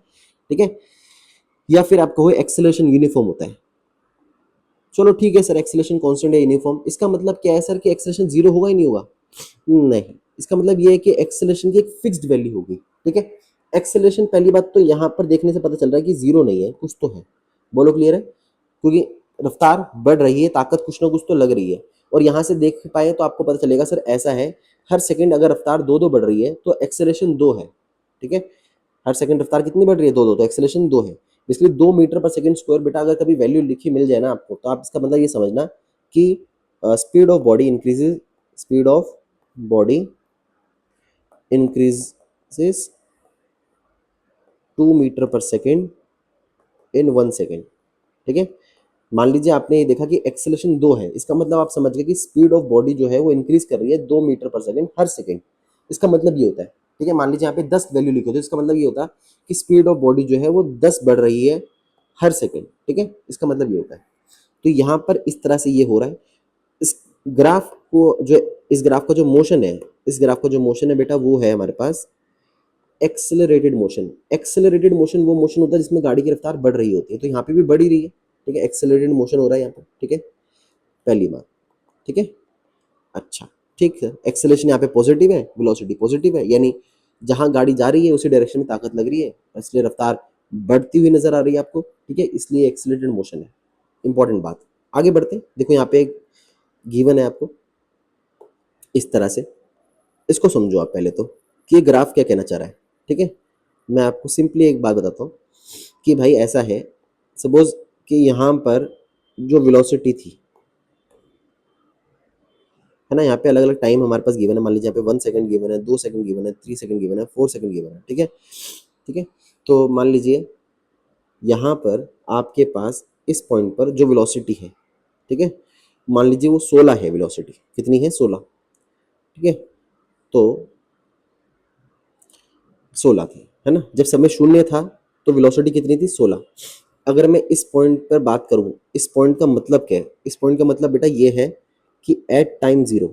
ठीक है, या फिर आप कहो एक्सेलरेशन यूनिफॉर्म होता है। चलो ठीक है सर, एक्सेलरेशन कांस्टेंट है यूनिफॉर्म, इसका मतलब क्या है सर कि एक्सेलरेशन जीरो होगा ही नहीं होगा? नहीं, इसका मतलब ये है कि एक्सेलरेशन की एक फिक्स्ड वैल्यू होगी, ठीक है। एक्सेलरेशन पहली बात तो यहाँ पर देखने से पता चल रहा है कि जीरो नहीं है, कुछ तो है। बोलो क्लियर है? क्योंकि रफ्तार बढ़ रही है, ताकत कुछ ना कुछ तो लग रही है, और यहाँ से देख पाए तो आपको पता चलेगा सर ऐसा है, हर सेकंड अगर रफ्तार दो दो बढ़ रही है तो एक्सेलरेशन दो है, ठीक है। हर सेकंड रफ्तार कितनी बढ़ रही है? दो दो, तो एक्सेलरेशन दो है। इसलिए 2 मीटर पर सेकंड स्क्वायर, बेटा अगर कभी वैल्यू लिखी मिल जाए ना आपको, तो आप इसका मतलब ये समझना कि speed of body increases, speed of body increases 2 metre per second in 1 second, ठीक है। मान लीजिए आपने ये देखा कि एक्सेलरेशन दो है, इसका मतलब आप समझ गए कि स्पीड ऑफ बॉडी जो है वो इंक्रीज कर रही है 2 मीटर पर सेकेंड हर सेकेंड। इसका मतलब ये होता है, ठीक है। मान लीजिए यहाँ पे 10 वैल्यू लिखो, तो इसका मतलब ये होता है कि स्पीड ऑफ बॉडी जो है वो 10 बढ़ रही है हर सेकेंड, ठीक है। इसका मतलब ये होता है। तो यहाँ पर इस तरह से ये हो रहा है। इस ग्राफ को जो, इस ग्राफ का जो मोशन है, इस ग्राफ का जो मोशन है बेटा वो है हमारे पास एक्सेलरेटेड मोशन। एक्सेलरेटेड मोशन वो मोशन होता है जिसमें गाड़ी की रफ्तार बढ़ रही होती है, तो यहाँ पे भी बढ़ ही रही है, ठीक है। एक्सेलरेटेड मोशन हो रहा है यहाँ पे, ठीक है, पहली बात, ठीक है। अच्छा, ठीक है, एक्सेलरेशन यहाँ पे पॉजिटिव है, वेलोसिटी पॉजिटिव है, यानी जहां गाड़ी जा रही है उसी डायरेक्शन में ताकत लग रही है, इसलिए रफ्तार बढ़ती हुई नजर आ रही है आपको, ठीक है, इसलिए एक्सेलरेटेड मोशन है। इंपॉर्टेंट बात, आगे बढ़ते हैं। देखो यहाँ पे एक गिवन है आपको इस तरह से, इसको समझो आप पहले तो कि ये ग्राफ क्या कहना चाह रहा है, ठीक है। मैं आपको सिंपली एक बात बताता हूँ कि भाई ऐसा है, सपोज कि यहाँ पर जो वेलोसिटी थी, है ना, यहाँ पे अलग अलग टाइम हमारे पास गिवन है। मान लीजिए यहाँ पे 1 सेकंड गिवन है, 2 सेकंड गिवन है, 3 सेकंड गिवन है, 4 सेकंड गिवन है, ठीक है, ठीक है। तो मान लीजिए यहाँ पर आपके पास इस पॉइंट पर जो वेलोसिटी है, ठीक है, मान लीजिए वो 16 है, वेलोसिटी कितनी है? 16, ठीक है। तो 16 थी, है ना, जब समय शून्य था तो वेलोसिटी कितनी थी? 16। अगर मैं इस पॉइंट पर बात करूं, इस पॉइंट का मतलब क्या है? इस पॉइंट का मतलब बेटा ये है कि एट टाइम जीरो,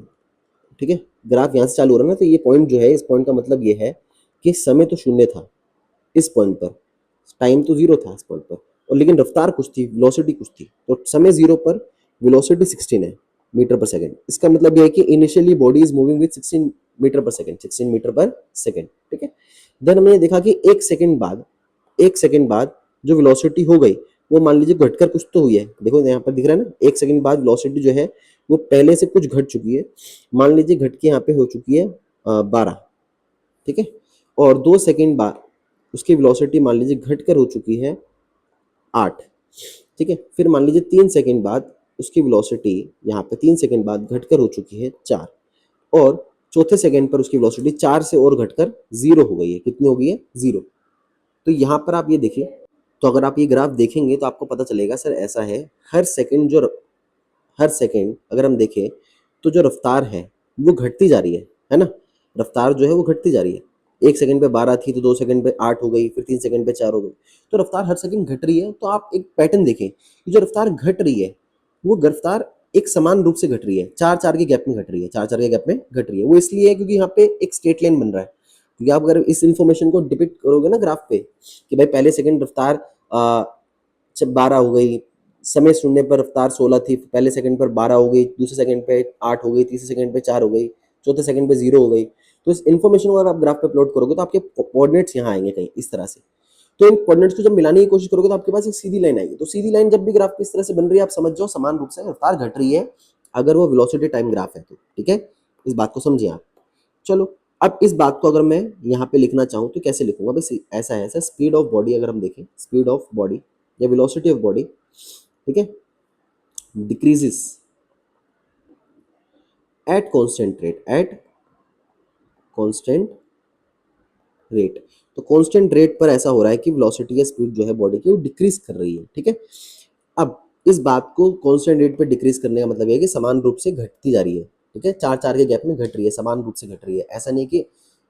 ठीक है, ग्राफ यहाँ से चालू हो रहा है ना, तो ये पॉइंट जो है, इस पॉइंट का मतलब ये है कि समय तो शून्य था इस पॉइंट पर, टाइम तो जीरो था इस पॉइंट पर, और लेकिन रफ्तार कुछ थी, वेलोसिटी कुछ थी, तो समय जीरो पर वेलोसिटी 16 है मीटर पर सेकंड। इसका मतलब ये है कि initially body is moving with 16 metre per second, 16 metre per second, ठीक है। देन हमने देखा कि एक सेकंड बाद जो वेलोसिटी हो गई वो मान लीजिए घटकर कुछ तो हुई है। देखो यहाँ पर दिख रहा है ना, एक सेकंड बाद वेलोसिटी जो है वो पहले से कुछ घट चुकी है। मान लीजिए घट के यहाँ पे हो चुकी है 12, ठीक है, और 2 सेकंड बाद उसकी वेलोसिटी मान लीजिए घट कर हो चुकी है 8, ठीक है। फिर मान लीजिए 3 सेकंड बाद उसकी वेलोसिटी यहाँ पे 3 सेकंड बाद घटकर हो चुकी है 4, और चौथे सेकंड पर उसकी वेलोसिटी 4 से और घटकर 0 हो गई है। कितनी हो गई है? 0। तो यहाँ पर आप ये देखिए, तो अगर आप ये ग्राफ देखेंगे तो आपको पता चलेगा सर ऐसा है, हर सेकंड जो हर सेकंड अगर हम देखें तो जो रफ्तार है वो घटती जा रही है ना, रफ्तार जो है वो घटती जा रही है। 1 सेकंड पे 12 थी तो 2 सेकंड पे 8 हो गई, फिर 3 सेकंड पे 4 हो गई, तो रफ्तार हर सेकंड घट रही है। तो आप एक पैटर्न देखें कि जो रफ्तार घट रही है वो रफ्तार एक समान रूप से घट रही है, चार चार के गैप में घट रही है, चार चार के गैप में घट रही है। वो इसलिए है क्योंकि यहाँ पे एक स्ट्रेट लाइन बन रहा है। क्योंकि आप अगर इस इन्फॉर्मेशन को डिपिक्ट करोगे ना ग्राफ पे कि भाई पहले सेकंड रफ्तार 12 हो गई, समय शून्य पर रफ्तार 16 थी, पहले सेकंड पर 12 हो गई, दूसरे सेकंड पे 8 हो गई, तीसरे सेकंड पे 4 हो गई, चौथे सेकंड पे 0 हो गई। तो इस इन्फॉर्मेशन को अगर आप ग्राफ पे प्लॉट करोगे तो आपके कोऑर्डिनेट्स यहाँ आएंगे कहीं इस तरह से। तो इन कोऑर्डिनेट्स को जब मिलाने की कोशिश करोगे तो आपके पास एक सीधी लाइन आएगी। तो सीधी लाइन जब भी ग्राफ पे इस तरह से बन रही है, आप समझ जाओ समान रूप से रफ्तार घट रही है, अगर वो वेलोसिटी टाइम ग्राफ है तो, ठीक है। इस बात को समझिए आप। चलो, अब इस बात को अगर मैं यहाँ पे लिखना चाहूँ तो कैसे लिखूंगा? बस ऐसा है, ऐसा स्पीड ऑफ बॉडी अगर हम देखें, स्पीड ऑफ बॉडी या वेलोसिटी ऑफ बॉडी, ठीक है, decreases at constant rate, at constant rate. तो कांस्टेंट रेट पर ऐसा हो रहा है कि वेलोसिटी या स्पीड जो है बॉडी की वो डिक्रीज कर रही है, ठीक है। अब इस बात को कांस्टेंट रेट पे डिक्रीज करने का मतलब है कि समान रूप से घटती जा रही है, ठीक है, चार चार के गैप में घट रही है, समान रूप से घट रही है। ऐसा नहीं कि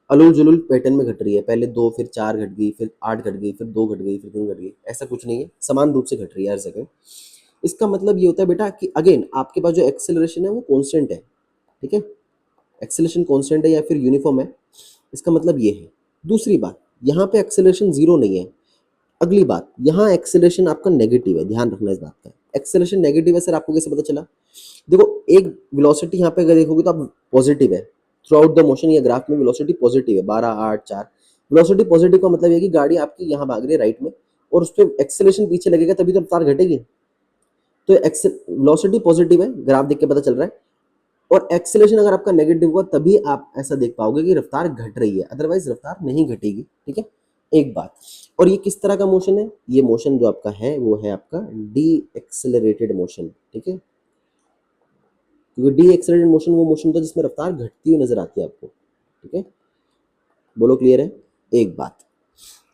अलुल जुलुल पैटर्न में घट रही है, पहले 2 फिर 4 घट गई, फिर 8 घट गई, फिर 2 घट गई, फिर 3 घट गई, ऐसा कुछ नहीं है, समान रूप से घट रही है हर सेकंड। इसका मतलब ये होता है बेटा कि अगेन आपके पास जो एक्सेलरेशन है वो कांस्टेंट है, ठीक है, एक्सेलरेशन कांस्टेंट है या फिर यूनिफॉर्म है, इसका मतलब ये है। दूसरी बात, यहाँ पे एक्सेलरेशन जीरो नहीं है। अगली बात, यहाँ एक्सेलरेशन आपका नेगेटिव है, ध्यान रखना इस बात का। एक्सेलरेशन नेगेटिव है सर, आपको कैसे पता चला? देखो, एक वेलोसिटी यहाँ पे अगर देखोगे तो आप पॉजिटिव है थ्रू आउट द मोशन, ये ग्राफ में वेलोसिटी पॉजिटिव है 12, 8, 4। वेलोसिटी पॉजिटिव का मतलब है कि गाड़ी आपकी यहाँ भाग रही है राइट में, और उस पर एक्सेलरेशन पीछे लगेगा तभी तो रफ्तार घटेगी। तो वेलोसिटी पॉजिटिव है, ग्राफ देख के पता चल रहा है। और एक्सेलरेशन अगर आपका नेगेटिव होगा तभी आप ऐसा देख पाओगे कि रफ्तार घट रही है, अदरवाइज रफ्तार नहीं घटेगी। ठीक है, एक बात। और ये किस तरह का मोशन है? ये मोशन जो आपका है वो है आपका डी एक्सेलरेटेड मोशन। ठीक है, क्योंकि डी एक्सेलरेटेड मोशन वो मोशन होता है जिसमें रफ्तार घटती हुई नजर आती है आपको। ठीक है, बोलो क्लियर है? एक बात।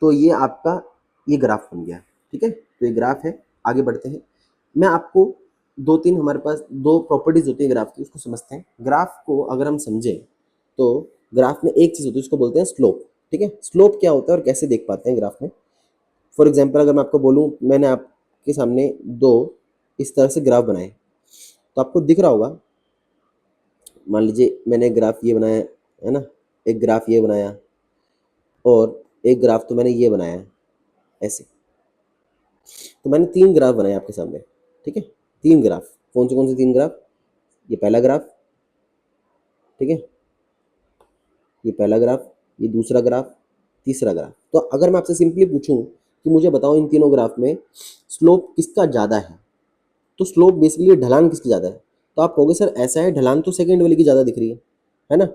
तो ये आपका ये ग्राफ बन गया। ठीक है, तो ये ग्राफ है। आगे बढ़ते हैं। मैं आपको दो तीन, हमारे पास दो प्रॉपर्टीज होती है ग्राफ की, उसको समझते हैं। ग्राफ को अगर हम समझें तो ग्राफ में एक चीज होती है, उसको बोलते हैं स्लोप। ठीक है, स्लोप क्या होता है और कैसे देख पाते हैं ग्राफ में? फॉर एग्जाम्पल अगर मैं आपको बोलूँ, मैंने आपके सामने दो इस तरह से ग्राफ बनाए, तो आपको दिख रहा होगा, मान लीजिए मैंने ग्राफ ये बनाया है ना, एक ग्राफ ये बनाया, और एक ग्राफ तो मैंने ये बनाया है ऐसे। तो मैंने तीन ग्राफ बनाए आपके सामने। ठीक है, तीन ग्राफ। कौन से तीन ग्राफ? ये पहला ग्राफ, ठीक है, ये पहला ग्राफ, ये दूसरा ग्राफ, तीसरा ग्राफ। तो अगर मैं आपसे सिंपली पूछूं कि मुझे बताओ इन तीनों ग्राफ में स्लोप किसका ज़्यादा है, तो स्लोप बेसिकली ढलान किसकी ज़्यादा है? तो आप कहोगे सर ऐसा है, ढलान तो सेकंड वाले की ज़्यादा दिख रही है ना?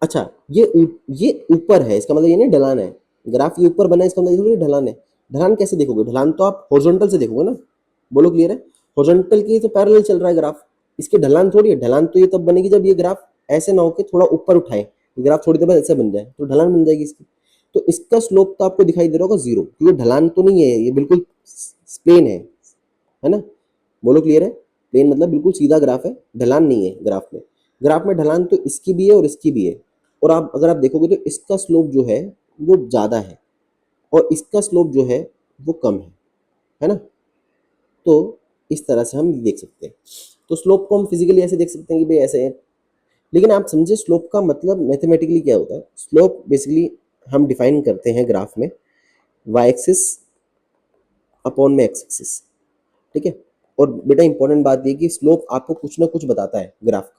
अच्छा, ये ऊपर है, इसका मतलब ये नहीं ढलान है। ग्राफ ये ऊपर बना है, इसका मतलब ये ढलान है। ढलान कैसे देखोगे? ढलान तो आप हॉरिजॉन्टल से देखोगे ना। बोलो क्लियर है? हॉरिजॉन्टल की तो पैरेलल चल रहा है ग्राफ, इसकी ढलान थोड़ी है। ढलान तो ये तब बनेगी जब ये ग्राफ ऐसे ना होके थोड़ा ऊपर उठाए, ग्राफ थोड़ी देर बाद ऐसे बन जाए तो ढलान बन जाएगी इसकी। तो इसका स्लोप तो आपको दिखाई दे रहा होगा जीरो, क्योंकि ढलान तो नहीं है, ये बिल्कुल प्लेन है ना? बोलो क्लियर है? प्लेन मतलब बिल्कुल सीधा ग्राफ है, ढलान नहीं है ग्राफ में। ग्राफ में ढलान तो इसकी भी है और इसकी भी है। और आप अगर आप देखोगे तो इसका स्लोप जो है वो ज़्यादा है, और इसका स्लोप जो है वो कम है ना? तो इस तरह से हम देख सकते हैं। तो स्लोप को हम फिजिकली ऐसे देख सकते हैं कि भाई ऐसे है। लेकिन आप समझे स्लोप का मतलब मैथमेटिकली क्या होता है? स्लोप बेसिकली हम डिफाइन करते हैं ग्राफ में वाई एक्सिस अपॉन में एक्स एक्सिस। ठीक है, और बेटा इंपॉर्टेंट बात ये कि स्लोप आपको कुछ ना कुछ बताता है। ग्राफ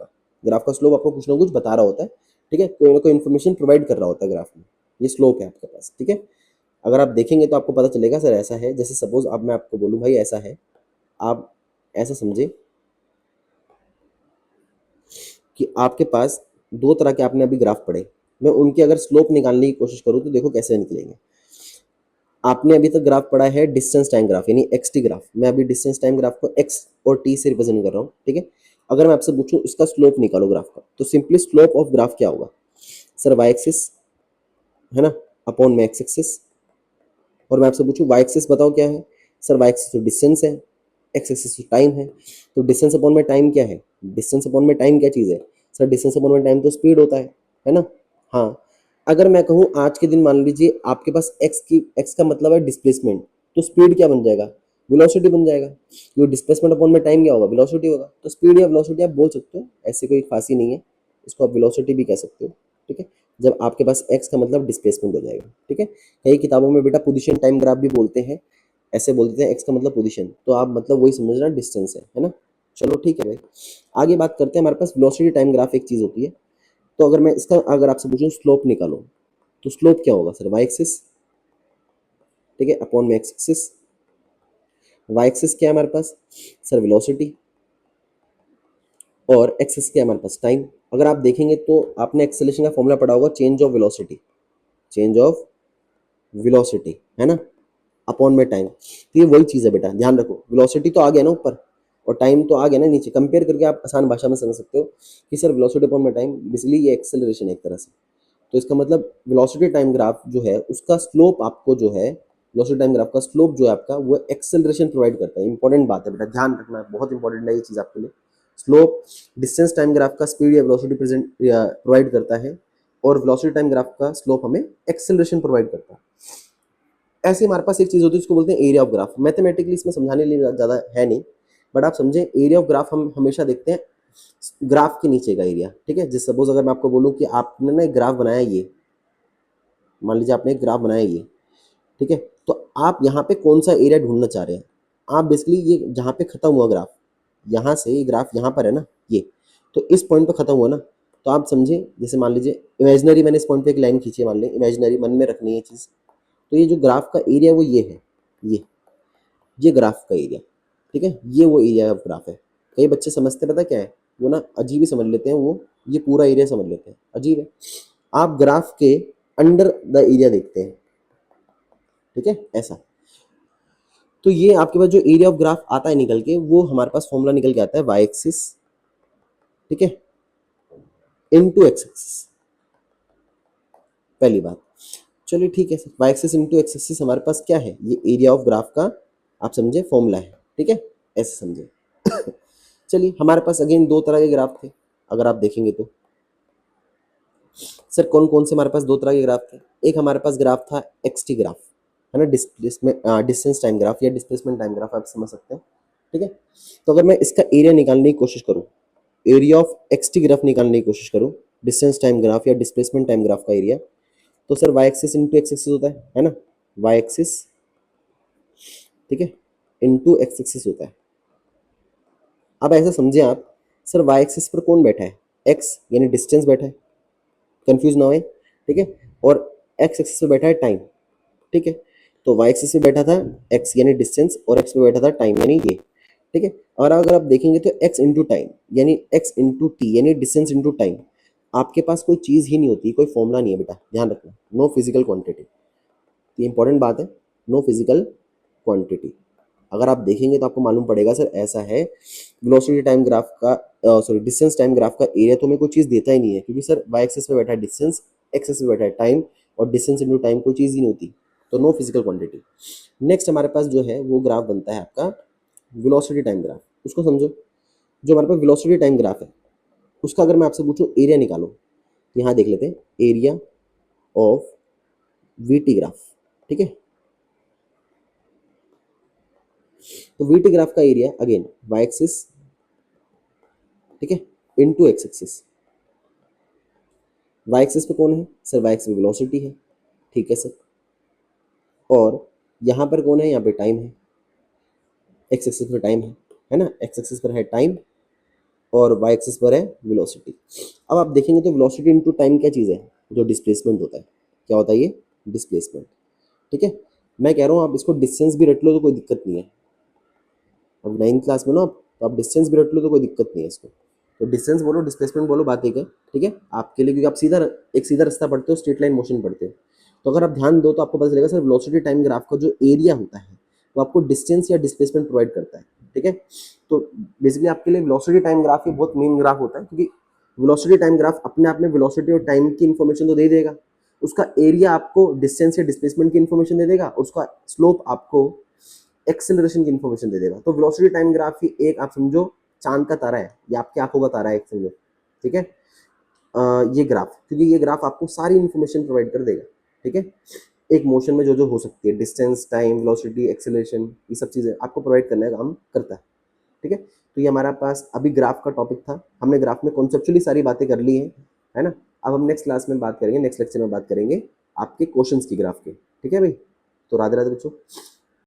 का स्लोप आपको कुछ ना कुछ बता रहा होता है। ठीक है, कोई ना कोई इन्फॉर्मेशन प्रोवाइड कर रहा होता है ग्राफ में। ये स्लोप है आपके पास। ठीक है, अगर आप देखेंगे तो आपको पता चलेगा सर ऐसा है। जैसे सपोज अब मैं आपको बोलूँ भाई ऐसा है, आप ऐसा समझे कि आपके पास दो तरह के आपने अभी ग्राफ पढ़े, मैं उनकी अगर स्लोप निकालने की कोशिश करूँ तो देखो कैसे निकलेंगे। आपने अभी तक ग्राफ पढ़ा है डिस्टेंस टाइम ग्राफ, यानी एक्स टी ग्राफ। मैं अभी डिस्टेंस टाइम ग्राफ को एक्स और टी से रिप्रेजेंट कर रहा हूँ। ठीक है, अगर मैं आपसे पूछूं इसका स्लोप निकालो ग्राफ का, तो सिंपली स्लोप ऑफ ग्राफ क्या होगा? सर वाई एक्सिस है ना, अपॉन में एक्स एक्सिस। और मैं आपसे पूछूं वाई एक्सिस बताओ क्या है? सर वाई एक्सिस तो डिस्टेंस है, एक्स एक्सिस तो टाइम है। तो डिस्टेंस अपॉन में टाइम क्या है? डिस्टेंस अपॉन में टाइम क्या चीज़ है? सर डिस्टेंस अपॉन में टाइम तो स्पीड होता है ना? हाँ, अगर मैं कहूँ आज के दिन मान लीजिए आपके पास एक्स का मतलब है डिस्प्लेसमेंट, तो स्पीड क्या बन जाएगा? वेलोसिटी बन जाएगा, क्योंकि डिस्प्लेसमेंट अपॉन में टाइम क्या होगा? वेलोसिटी होगा। तो स्पीड या वेलोसिटी आप बोल सकते हो, ऐसी कोई खासी नहीं है, इसको आप वेलोसिटी भी कह सकते हो। ठीक है, जब आपके पास एक्स का मतलब डिस्प्लेसमेंट हो जाएगा। ठीक है, कई किताबों में बेटा पोजीशन टाइम ग्राफ भी बोलते हैं, ऐसे बोलते हैं एक्स का मतलब पोजीशन, तो आप मतलब वही समझना डिस्टेंस है ना? चलो ठीक है भाई, आगे बात करते हैं। हमारे पास वेलोसिटी टाइम ग्राफ एक चीज़ होती है। तो अगर मैं इसका अगर आपसे पूछूं स्लोप निकालो, तो स्लोप क्या होगा? सर वाई एक्सिस, ठीक है, अपॉन में एक्स एक्सिस। वाई एक्सिस क्या है हमारे पास? सर वेलोसिटी, और एक्सिस क्या है हमारे पास? टाइम। अगर आप देखेंगे तो आपने एक्सेलरेशन का फॉर्मूला पढ़ा होगा, change of velocity, change of velocity है ना, अपॉन में टाइम। तो ये वही चीज़ है बेटा, ध्यान रखो। वेलोसिटी तो आ गया ना ऊपर, और टाइम तो आ गया ना नीचे। कंपेयर करके आप आसान भाषा में समझ सकते हो कि सर वेलोसिटी अपॉन में टाइम बेसिकली ये एक्सेलरेशन है एक तरह से। तो इसका मतलब वेलोसिटी टाइम ग्राफ जो है उसका स्लोप आपको जो है, वेलोसिटी टाइम ग्राफ का स्लोप जो है आपका, वो एक्सेलरेशन प्रोवाइड करता है। इंपॉर्टेंट बात है बेटा, ध्यान रखना, बहुत इंपॉर्टेंट है ये चीज़ आपके लिए। स्लोप डिस्टेंस टाइम ग्राफ का स्पीड या वेलोसिटी प्रोवाइड करता है, और वेलोसिटी टाइम ग्राफ का स्लोप हमें एक्सेलरेशन प्रोवाइड करता है। ऐसे हमारे पास एक चीज़ होती है जिसको बोलते हैं एरिया ऑफ ग्राफ। मैथमेटिकली इसमें समझाने के लिए ज़्यादा है नहीं, बट आप समझें एरिया ऑफ ग्राफ हम हमेशा देखते हैं ग्राफ के नीचे का एरिया। ठीक है, जैसे सपोज अगर मैं आपको बोलूँ कि आपने ना एक ग्राफ बनाया, ये मान लीजिए आपने एक ग्राफ बनाया ये, ठीक है, तो आप यहाँ पे कौन सा एरिया ढूंढना चाह रहे हैं? आप बेसिकली ये जहाँ पे खत्म हुआ ग्राफ, यहाँ से ये ग्राफ यहाँ पर है ना ये, तो इस पॉइंट पे खत्म हुआ ना, तो आप समझे जैसे मान लीजिए इमेजिनरी मैंने इस पॉइंट पे एक लाइन खींची है, मान लें इमेजिनरी, मन में रखनी है चीज़, तो ये जो ग्राफ का एरिया वो ये है, ये ग्राफ का एरिया, ठीक है, ये वो एरिया ऑफ ग्राफ है। कई बच्चे समझते पता क्या है, वो ना अजीब ही समझ लेते हैं, वो ये पूरा एरिया समझ लेते हैं, अजीब है। आप ग्राफ के अंडर द एरिया देखते हैं, ठीक है, ऐसा। तो ये आपके पास जो एरिया ऑफ ग्राफ आता है निकल के, वो हमारे पास फॉर्मूला निकल के आता है वाई एक्सिस, ठीक है, इनटू एक्स एक्सिस, पहली बात। चलिए ठीक है sir, Y axis into X axis हमारे पास क्या है, ये एरिया ऑफ ग्राफ का आप समझे फॉर्मूला है, ठीक है, ऐसे समझे। चलिए हमारे पास अगेन दो तरह के ग्राफ थे, अगर आप देखेंगे तो सर कौन कौन से हमारे पास दो तरह के ग्राफ थे। एक हमारे पास ग्राफ था एक्सटी ग्राफ, है ना, डिस्टेंस टाइम ग्राफ या डिस्प्लेसमेंट टाइम ग्राफ आप समझ सकते हैं, ठीक है। तो अगर मैं इसका एरिया निकालने की कोशिश करूँ, एरिया ऑफ एक्सटी ग्राफ निकालने की कोशिश करूँ, डिस्टेंस टाइम ग्राफ या डिस्प्लेसमेंट टाइम ग्राफ का एरिया, तो sir Y axis into X axis होता है ना, वाई एक्सिस, ठीक है, इंटू एक्स एक्सिस होता है। अब ऐसा समझे आप, सर वाई एक्सिस पर कौन बैठा है, एक्स यानी डिस्टेंस बैठा है, कंफ्यूज ना हो, ठीक है, और एक्स एक्सिस पे बैठा है टाइम, ठीक है। तो वाई एक्सिस पे बैठा था एक्स यानी डिस्टेंस, और एक्स पे बैठा था टाइम यानी ये, ठीक है। और अगर आप देखेंगे तो एक्स इंटू टाइम यानी एक्स इंटू टी यानी डिस्टेंस इंटू टाइम, आपके पास कोई चीज़ ही नहीं होती, कोई फॉर्मूला नहीं है बेटा, ध्यान रखना, नो फिजिकल क्वांटिटी, ये इंपॉर्टेंट बात है, नो फिजिकल क्वांटिटी। अगर आप देखेंगे तो आपको मालूम पड़ेगा सर ऐसा है, वेलोसिटी टाइम ग्राफ का, सॉरी डिस्टेंस टाइम ग्राफ का एरिया तो हमें कोई चीज़ देता ही नहीं है, क्योंकि सर वाई एक्सिस पे बैठा है डिस्टेंस, एक्स एक्सिस पे बैठा है टाइम, और डिस्टेंस इंटू टाइम कोई चीज़ ही नहीं होती, तो नो फिजिकल क्वांटिटी। नेक्स्ट हमारे पास जो है वो ग्राफ बनता है आपका वेलोसिटी टाइम ग्राफ, उसको समझो। जो हमारे पास वेलोसिटी टाइम ग्राफ है, उसका अगर मैं आपसे पूछूं एरिया निकालो, तो यहाँ देख लेते हैं area of V T graph, ठीक है। तो वी टी ग्राफ का एरिया अगेन वाई एक्सिस, ठीक है, into X axis. Y axis पे कौन है सर, वाई एक्सिस पे वेलोसिटी है, ठीक है सर, और यहाँ पर कौन है, यहाँ पे टाइम है, एक्स एक्सिस पर टाइम है ना, एक्स एक्सिस पर है टाइम और वाई एक्सिस पर है वेलोसिटी। अब आप देखेंगे तो वेलोसिटी इनटू टाइम क्या चीज़ है, जो डिस्प्लेसमेंट होता है, क्या होता है ये, डिस्प्लेसमेंट, ठीक है। मैं कह रहा हूँ आप इसको डिस्टेंस भी रट लो तो कोई दिक्कत नहीं है, अब 9th क्लास में ना आप, तो आप डिस्टेंस भी रट लो तो कोई दिक्कत नहीं है इसको, तो डिस्टेंस बोलो डिस्प्लेसमेंट बोलो, बात एक है, ठीक है, आपके लिए, क्योंकि आप सीधा एक सीधा रास्ता पढ़ते हो, स्ट्रेट लाइन मोशन पढ़ते हो। तो अगर आप ध्यान दो तो आपको पता चलेगा सर वेलोसिटी टाइम ग्राफ का जो एरिया होता है वो आपको डिस्टेंस या डिस्प्लेसमेंट प्रोवाइड करता है, ठीक है। तो बेसिकली आपके लिए वेलोसिटी टाइम ग्राफ ही बहुत मेन ग्राफ होता है, क्योंकि वेलोसिटी टाइम ग्राफ अपने आप में वेलोसिटी और टाइम की इन्फॉर्मेशन तो दे देगा, उसका एरिया आपको डिस्टेंस या डिस्प्लेसमेंट की इन्फॉर्मेशन दे देगा, उसका स्लोप आपको एक्सेलरेशन की इन्फॉर्मेशन दे देगा। तो वेलोसिटी टाइम ग्राफ ही एक आप समझो चांद का तारा है, या आपकी आंखों का तारा है एक समझो, ठीक है, ये ग्राफ, क्योंकि ये ग्राफ आपको सारी इन्फॉर्मेशन प्रोवाइड कर देगा, ठीक है, एक मोशन में जो जो हो सकती है, डिस्टेंस, टाइम, वेलोसिटी, एक्सेलरेशन, ये सब चीज़ें आपको प्रोवाइड करने का काम करता है, ठीक है। तो ये हमारा पास अभी ग्राफ का टॉपिक था, हमने ग्राफ में कॉन्सेप्चुअली सारी बातें कर ली हैं, है ना। अब हम नेक्स्ट क्लास में बात करेंगे, नेक्स्ट लेक्चर में बात करेंगे आपके क्वेश्चंस की ग्राफ के, ठीक है भाई। तो राधे राधे बच्चों।